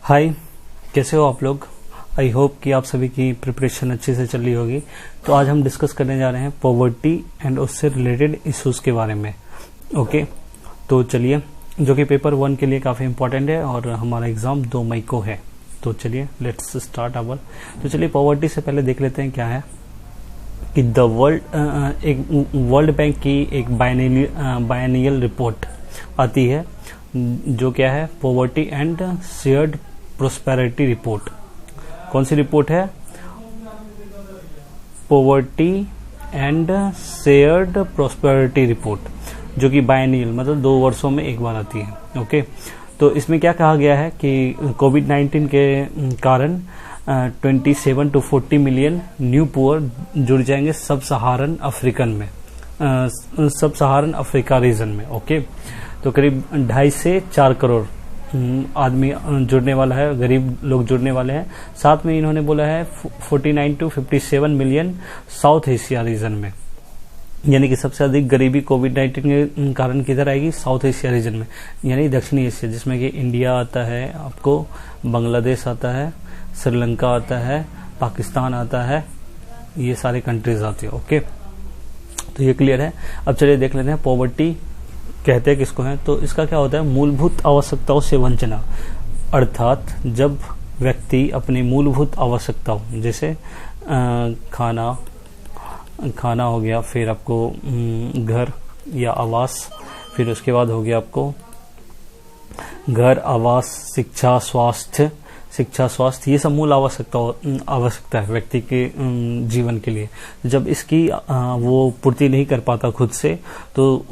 हाय, कैसे हो आप लोग। आई होप कि आप सभी की प्रिपरेशन अच्छे से चल रही होगी। तो आज हम डिस्कस करने जा रहे हैं पॉवर्टी एंड उससे रिलेटेड इश्यूज के बारे में। ओके, तो चलिए, जो कि पेपर 1 के लिए काफ़ी इंपॉर्टेंट है और हमारा एग्ज़ाम 2 मई को है। तो चलिए लेट्स स्टार्ट आवर। तो चलिए पॉवर्टी से पहले देख लेते हैं क्या है कि एक वर्ल्ड बैंक की एक बायनियल रिपोर्ट आती है जो क्या है, poverty and shared prosperity report. कौन सी रिपोर्ट है? Poverty and shared prosperity report, जो कि बायनियल मतलब 2 वर्षों में एक बार आती है। ओके, तो इसमें क्या कहा गया है कि कोविड-19 के कारण 27 to 40 मिलियन न्यू पुअर जुड़ जाएंगे सब सहारन अफ्रीका रीजन में। ओके, तो करीब 2.5 से 4 करोड़ आदमी जुड़ने वाला है, गरीब लोग जुड़ने वाले हैं। साथ में इन्होंने बोला है 49 to 57 million south Asia region में, यानी कि सबसे अधिक गरीबी कोविड-19 के कारण किधर आएगी? साउथ एशिया रीजन में, यानी दक्षिणी एशिया, जिसमें कि इंडिया आता है, आपको बांग्लादेश आता है, श्रीलंका आता है, पाकिस्तान आता है, ये सारे कंट्रीज आती है। ओके, तो ये क्लियर है। अब चलिए देख लेते हैं पॉवर्टी कहते हैं किसको है। तो इसका क्या होता है? मूलभूत आवश्यकताओं से वंचना, अर्थात जब व्यक्ति अपनी मूलभूत आवश्यकताओं जैसे खाना हो गया, फिर आपको घर या आवास, फिर उसके बाद हो गया आपको घर, आवास, शिक्षा, स्वास्थ्य, ये सब मूल आवश्यकता है व्यक्ति के जीवन के लिए। जब इसकी वो पूर्ति नहीं कर पाता खुद से, तो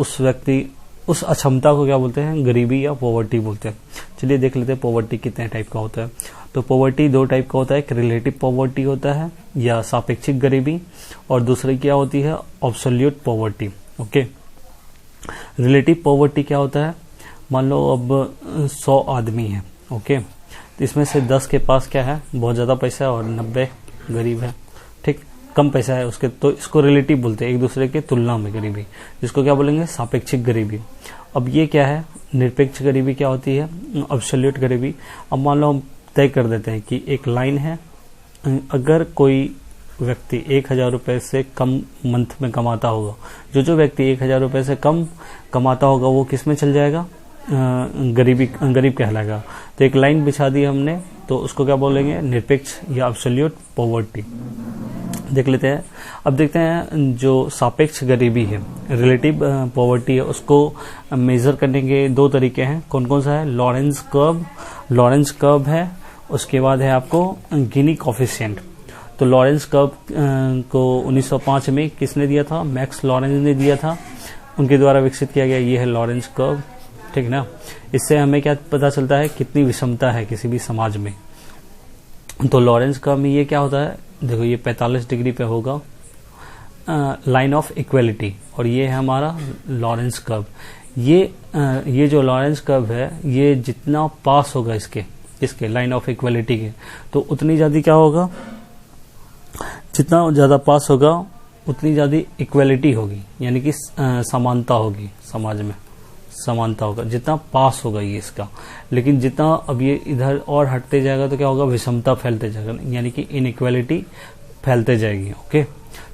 उस अक्षमता को क्या बोलते हैं? गरीबी या पॉवर्टी बोलते हैं। चलिए देख लेते हैं पॉवर्टी कितने टाइप का होता है। तो पॉवर्टी 2 टाइप का होता है, एक रिलेटिव पॉवर्टी होता है या सापेक्षिक गरीबी, और दूसरी क्या होती है? Absolute poverty. Okay, relative poverty क्या होता है? मान लो अब 100 आदमी है। ओके, तो इसमें से 10 के पास क्या है? बहुत ज्यादा पैसा है और 90 गरीब है। ठीक, कम पैसा है उसके, तो इसको रिलेटिव बोलते हैं, एक दूसरे के तुलना में गरीबी, जिसको क्या बोलेंगे? सापेक्षिक गरीबी। अब ये क्या है? निरपेक्ष गरीबी क्या होती है? एब्सोल्यूट गरीबी। अब मान लो हम तय कर देते हैं कि एक लाइन है, अगर कोई व्यक्ति 1000 रुपए से कम मंथ में कमाता होगा, जो व्यक्ति 1000 रुपए से कम कमाता होगा वो किस में चल जाएगा? गरीब कहलाएगा। तो एक लाइन बिछा दी हमने, तो उसको क्या बोलेंगे? निरपेक्ष या एब्सोल्यूट पॉवर्टी। देख लेते हैं। अब देखते हैं जो सापेक्ष गरीबी है, रिलेटिव पॉवर्टी है, उसको मेजर करने के 2 तरीके हैं। कौन कौन सा है? लॉरेंस कर्व है, उसके बाद है आपको गिनी कोफिशिएंट। तो लॉरेंस कर्व को 1905 में किसने दिया था? मैक्स लॉरेंस ने दिया था, उनके द्वारा विकसित किया गया। ये है लॉरेंस कर्व, ठीक ना। इससे हमें क्या पता चलता है? कितनी विषमता है किसी भी समाज में। तो लॉरेंस कर्व में ये क्या होता है? देखो, ये 45 डिग्री पे होगा लाइन ऑफ इक्वेलिटी, और ये है हमारा लॉरेंस कर्व। ये जो लॉरेंस कर्व है, ये जितना पास होगा इसके लाइन ऑफ इक्वेलिटी के, तो उतनी ज्यादा क्या होगा? जितना ज्यादा पास होगा उतनी ज्यादा इक्वेलिटी होगी, यानी कि समानता होगी समाज में, समानता होगा जितना पास होगा ये इसका। लेकिन जितना अब ये इधर और हटते जाएगा तो क्या होगा? विषमता फैलते जाएगा, यानी कि इनइक्वालिटी फैलते जाएगी। ओके,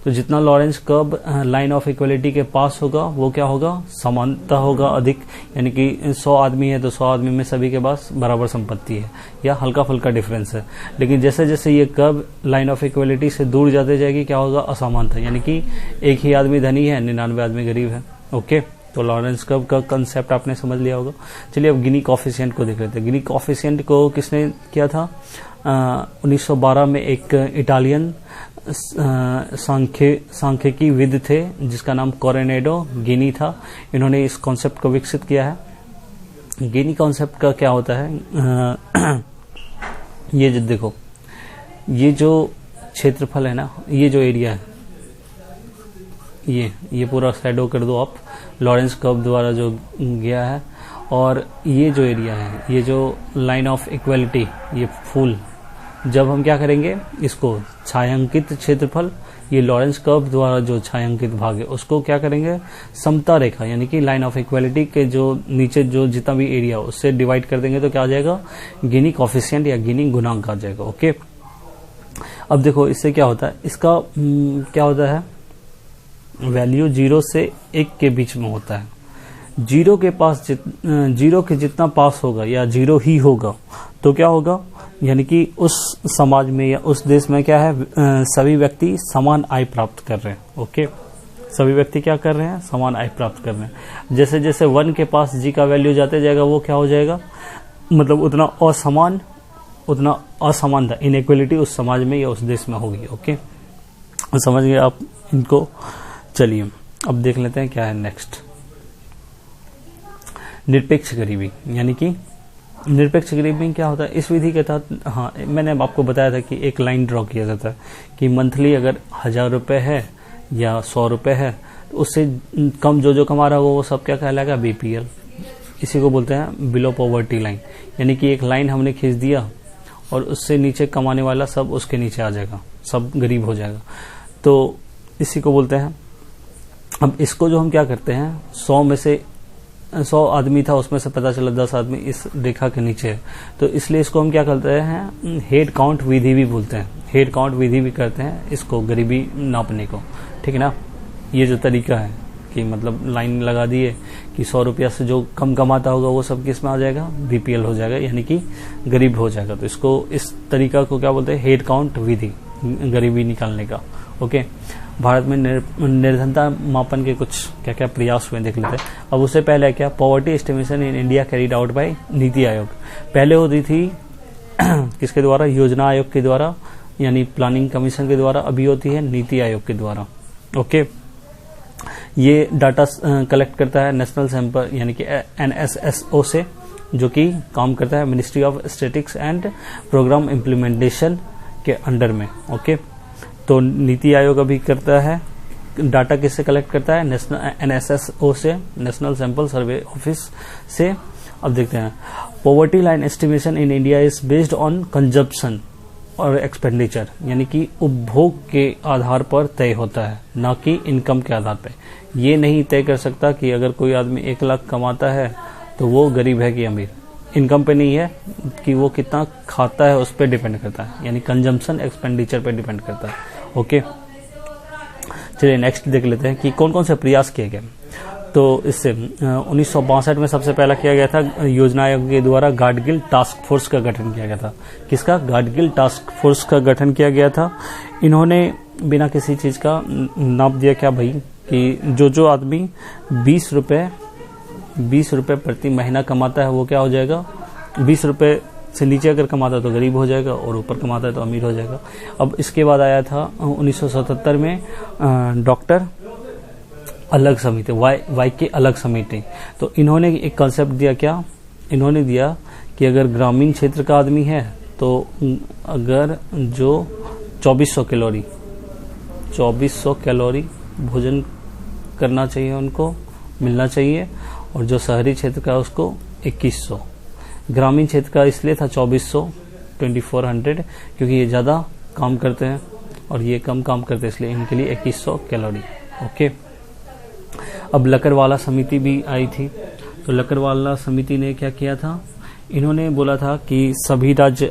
तो जितना Lawrence curve line of equality के पास होगा वो क्या होगा? समानता होगा अधिक, यानी कि 100 आदमी है तो 100 आदमी में सभी के पास बराबर संपत्ति है या हल्का फुल्का डिफरेंस है। लेकिन जैसे जैसे ये कर्व लाइन ऑफ इक्वालिटी से दूर जाते जाएगी, क्या होगा? असमानता, यानी कि एक ही आदमी धनी है, 99 आदमी गरीब है। ओके, तो लॉरेंस कर्व का कंसेप्ट आपने समझ लिया होगा। चलिए अब गिनी कोफिशिएंट को देख लेते हैं। गिनी कोफिशिएंट को किसने किया था? 1912 में एक इटालियन सांख्यिकी विद थे जिसका नाम कोरेनेडो गिनी था। इन्होंने इस कॉन्सेप्ट को विकसित किया है। गिनी कॉन्सेप्ट का क्या होता है? ये जो देखो, ये जो क्षेत्रफल है ना, ये जो एरिया है, ये पूरा शैडो कर दो आप, लॉरेंस कर्व द्वारा जो गया है। और ये जो एरिया है, ये जो लाइन ऑफ इक्वालिटी, ये फुल जब हम क्या करेंगे, इसको छायांकित क्षेत्रफल, ये लॉरेंस कर्व द्वारा जो छायांकित भाग है उसको क्या करेंगे, समता रेखा यानी कि लाइन ऑफ इक्वालिटी के जो नीचे जो जितना भी एरिया हो उससे डिवाइड कर देंगे तो क्या आ जाएगा, गिनी कॉफिशिएंट या गिनी गुणांक आ जाएगा। ओके, अब देखो इससे क्या होता है, इसका क्या होता है, वैल्यू 0 से 1 के बीच में होता है। जीरो के जितना पास होगा या 0 ही होगा तो क्या होगा, यानी कि उस समाज में या उस देश में क्या है, सभी व्यक्ति समान आय प्राप्त कर रहे हैं। ओके, सभी व्यक्ति क्या कर रहे हैं, समान आय प्राप्त कर रहे हैं। जैसे जैसे 1 के पास जी का वैल्यू जाते जाएगा वो क्या हो जाएगा, मतलब उतना असमानता इनइक्वलिटी उस समाज में या उस देश में होगी। ओके, समझ गए आप इनको। चलिए अब देख लेते हैं क्या है नेक्स्ट, निरपेक्ष गरीबी। यानी कि निरपेक्ष गरीबी क्या होता है, इस विधि के तहत, हाँ मैंने आपको बताया था कि एक लाइन ड्रॉ किया जाता है कि मंथली अगर 1000 रुपये है या 100 रुपये है तो उससे कम जो कमा रहा हो वो सब क्या कहलाएगा, बीपीएल। इसी को बोलते हैं बिलो पॉवर्टी लाइन। यानी कि एक लाइन हमने खींच दिया और उससे नीचे कमाने वाला सब उसके नीचे आ जाएगा, सब गरीब हो जाएगा, तो इसी को बोलते हैं। अब इसको जो हम क्या करते हैं, 100 में से 100 आदमी था उसमें से पता चला 10 आदमी इस रेखा के नीचे है, तो इसलिए इसको हम क्या करते हैं, हेड काउंट विधि भी बोलते हैं। हेड काउंट विधि भी करते हैं इसको गरीबी नापने को, ठीक है ना। ये जो तरीका है कि मतलब लाइन लगा दिए कि 100 रुपया से जो कम कमाता होगा वो सब किस में आ जाएगा, बीपीएल हो जाएगा, यानी कि गरीब हो जाएगा। तो इसको, इस तरीका को क्या बोलते हैं, हेड काउंट विधि, गरीबी निकालने का। ओके, भारत में निर्धनता मापन के कुछ क्या क्या प्रयास हुए देख लेते हैं। अब उससे पहले क्या, poverty estimation in India carried out by NITI Aayog. पहले होती थी किसके द्वारा, योजना आयोग के द्वारा, यानी प्लानिंग कमीशन के द्वारा। अभी होती है नीति आयोग के द्वारा। ओके, ये डाटा कलेक्ट करता है नेशनल सैंपल यानी कि NSSO से, जो कि काम करता है ministry of statistics and programme implementation के अंडर में। ओके, तो नीति आयोग अभी करता है, डाटा किससे कलेक्ट करता है, NSSO से, नेशनल सैंपल सर्वे ऑफिस से। अब देखते हैं, poverty line estimation in India is based on consumption और एक्सपेंडिचर, यानी कि उपभोग के आधार पर तय होता है, ना कि इनकम के आधार पर। ये नहीं तय कर सकता कि अगर कोई आदमी 1 लाख कमाता है तो वो गरीब है कि अमीर, इनकम पे नहीं है, कि वो कितना खाता है उस पर डिपेंड करता है, यानी कंजम्पशन एक्सपेंडिचर पे डिपेंड करता है। ओके, चलिए नेक्स्ट देख लेते हैं कि कौन कौन से प्रयास किए गए। तो इससे 1962 में सबसे पहला किया गया था, योजना आयोग के द्वारा गाडगिल टास्क फोर्स का गठन किया गया था। किसका, गाडगिल टास्क फोर्स का गठन किया गया था। इन्होंने बिना किसी चीज का नाप दिया क्या भाई, कि जो आदमी 20 रुपए प्रति महीना कमाता है वो क्या हो जाएगा, 20 रुपए से नीचे अगर कमाता है तो गरीब हो जाएगा और ऊपर कमाता है तो अमीर हो जाएगा। अब इसके बाद आया था 1977 में डॉक्टर अलग समिति, वाई के अलग समिति। तो इन्होंने एक कंसेप्ट दिया, क्या इन्होंने दिया कि अगर ग्रामीण क्षेत्र का आदमी है तो अगर जो 2400 कैलोरी भोजन करना चाहिए, उनको मिलना चाहिए, और जो शहरी क्षेत्र का उसको 2100। ग्रामीण क्षेत्र का इसलिए था 2400 क्योंकि ये ज़्यादा काम करते हैं और ये कम काम करते हैं, इसलिए इनके लिए 2100 कैलोरी। ओके, अब लकड़वाला समिति भी आई थी। तो लकड़वाला समिति ने क्या किया था, इन्होंने बोला था कि सभी राज्य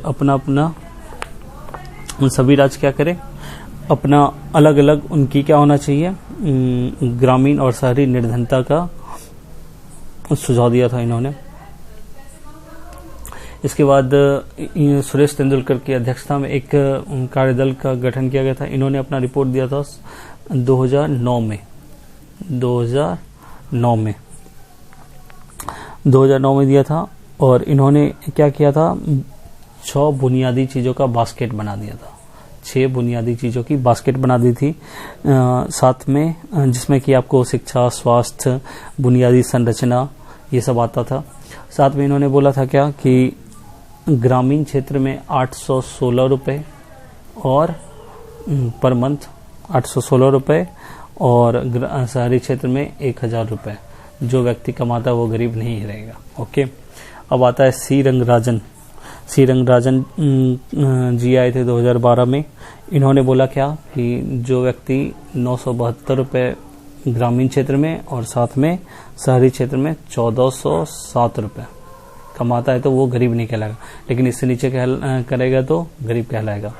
सभी राज्य क्या करें, अपना अलग अलग उनकी क्या होना चाहिए, ग्रामीण और शहरी निर्धनता का सुझाव दिया था इन्होंने। इसके बाद सुरेश तेंदुलकर की अध्यक्षता में एक कार्यदल का गठन किया गया था। इन्होंने अपना रिपोर्ट दिया था 2009 में दिया था, और इन्होंने क्या किया था, 6 बुनियादी चीजों का बास्केट बना दिया था। 6 बुनियादी चीजों की बास्केट बना दी थी, साथ में जिसमें कि आपको शिक्षा, स्वास्थ्य, बुनियादी संरचना ये सब आता था। साथ में इन्होंने बोला था क्या कि ग्रामीण क्षेत्र में 816 रुपये और पर मंथ 816 रुपये, और शहरी क्षेत्र में 1000 रुपये। जो व्यक्ति कमाता है वो गरीब नहीं रहेगा। ओके, अब आता है सी सी रंगराजन जी आए थे 2012 में। इन्होंने बोला क्या कि जो व्यक्ति 972 रुपये ग्रामीण क्षेत्र में और साथ में शहरी क्षेत्र में 1407 रुपये कमाता है तो वो गरीब नहीं कहलाएगा, लेकिन इससे नीचे करेगा तो गरीब कहलाएगा।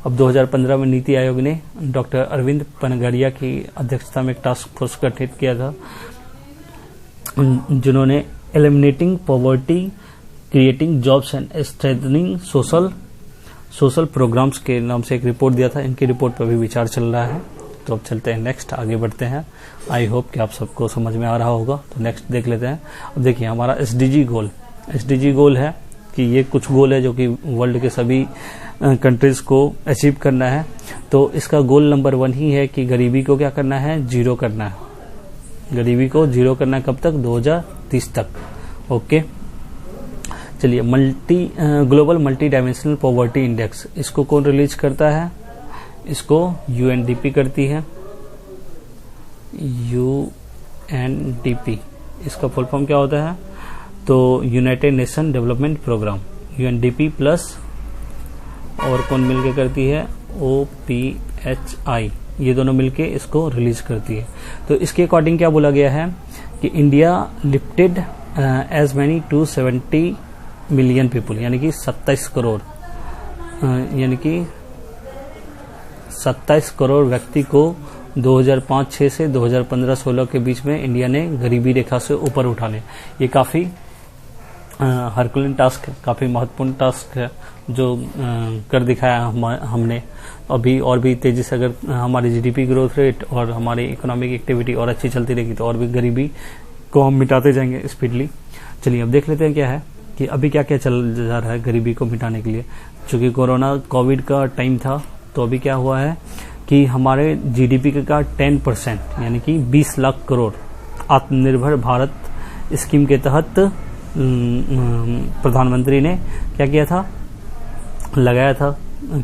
अब 2015 में नीति आयोग ने डॉक्टर अरविंद पनगड़िया की अध्यक्षता में एक टास्क फोर्स गठित किया था, जिन्होंने eliminating poverty, creating jobs and strengthening social programmes के नाम से एक रिपोर्ट दिया था। इनकी रिपोर्ट पर भी विचार चल रहा है। तो अब चलते हैं नेक्स्ट, आगे बढ़ते हैं। आई होप कि आप सबको समझ में आ रहा होगा। तो नेक्स्ट देख लेते हैं। अब देखिए हमारा एसडीजी गोल है कि ये कुछ गोल है जो कि वर्ल्ड के सभी कंट्रीज को अचीव करना है। तो इसका गोल नंबर 1 ही है कि गरीबी को क्या करना है, जीरो करना है। गरीबी को जीरो करना है कब तक, 2030 तक। ओके, चलिए global multi dimensional poverty index, इसको कौन रिलीज करता है, इसको यूएनडीपी करती है। यूएनडीपी इसका फुल फॉर्म क्या होता है, तो United Nation Development Programme, UNDP plus और कौन मिलके करती है, ओपीएचआई, ये दोनों मिलके इसको रिलीज करती है। तो इसके अकॉर्डिंग क्या बोला गया है कि India lifted as many 270 million people, यानी कि 27 करोड़, यानी कि 27 करोड़ व्यक्ति को 2005-6 से 2015-16 के बीच में इंडिया ने गरीबी रेखा से ऊपर उठा लिया। ये काफी हरकुलिन टास्क है, काफी महत्वपूर्ण टास्क है जो कर दिखाया हमने। अभी और भी तेजी से अगर हमारी जीडीपी ग्रोथ रेट और हमारी इकोनॉमिक एक्टिविटी और अच्छी चलती रहेगी तो और भी गरीबी को हम मिटाते जाएंगे स्पीडली। चलिए अब देख लेते हैं क्या है कि अभी क्या क्या चल जा रहा है गरीबी को मिटाने के लिए। चूंकि कोविड का टाइम था तो अभी क्या हुआ है कि हमारे जीडीपी का 10% यानी कि 20 लाख करोड़ आत्मनिर्भर भारत स्कीम के तहत प्रधानमंत्री ने क्या किया था, लगाया था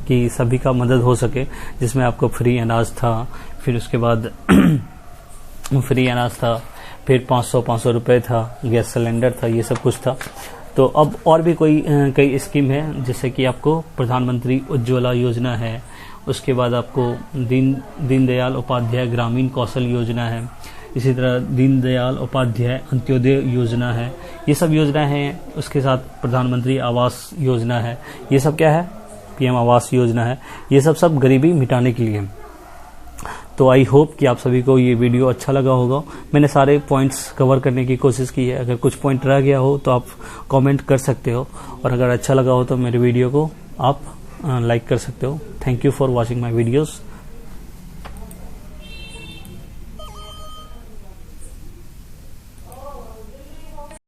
कि सभी का मदद हो सके, जिसमें आपको फ्री अनाज था, फिर उसके बाद फ्री अनाज था, फिर 500 रुपए था, गैस सिलेंडर था, ये सब कुछ था। तो अब और भी कई स्कीम है, जैसे कि आपको प्रधानमंत्री उज्ज्वला योजना है, उसके बाद आपको दीनदयाल उपाध्याय ग्रामीण कौशल योजना है, इसी तरह दीनदयाल उपाध्याय अंत्योदय योजना है, ये सब योजनाएं हैं। उसके साथ प्रधानमंत्री आवास योजना है, ये सब क्या है, पीएम आवास योजना है, ये सब गरीबी मिटाने के लिए। तो आई होप कि आप सभी को ये वीडियो अच्छा लगा होगा। मैंने सारे पॉइंट्स कवर करने की कोशिश की है। अगर कुछ पॉइंट रह गया हो तो आप कमेंट कर सकते हो, और अगर अच्छा लगा हो तो मेरे वीडियो को आप लाइक कर सकते हो। Thank you for watching my videos.